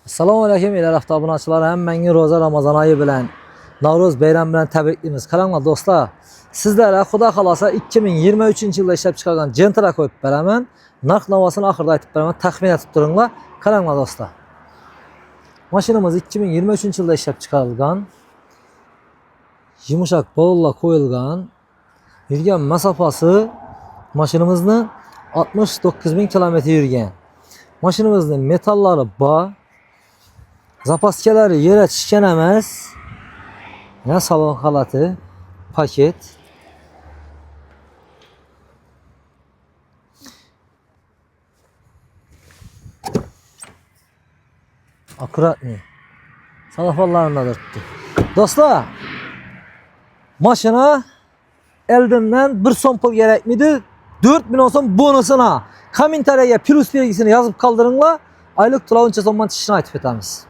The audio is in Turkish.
Assalamu alaykum ila avtobunachilar. Hammangizni roza Ramazon oyi bilan, Navro'z bayrami bilan tabriklaymiz. Qaranglar do'stlar, sizlarga xudo xolasa 2023-yilda ishlab chiqargan Gentra qo'yib beraman. Narx-navosini oxirida aytib beraman. Taxmin etib turinglar. Qaranglar do'stlar. Mashinamiz 2023-yilda ishlab chiqarilgan. Yumshoq bovullar qo'yilgan. Yurgan masofasi mashinamizni 69.000 kilometr yurgan. Mashinamizning metallari bor. Zapaskalari yere tushgan emas. Ya salon xalati, paket. Akkuratni. Salafonlarını da tuttu. Dostlar, maşına eldimden bir son pul gerekmiydi. 4 milyon son bonusuna. Kommentariyaya plus belgisini yazıp kaldırınla. Aylık to'lovuncha so'mdan tushishini aytib o'tamiz.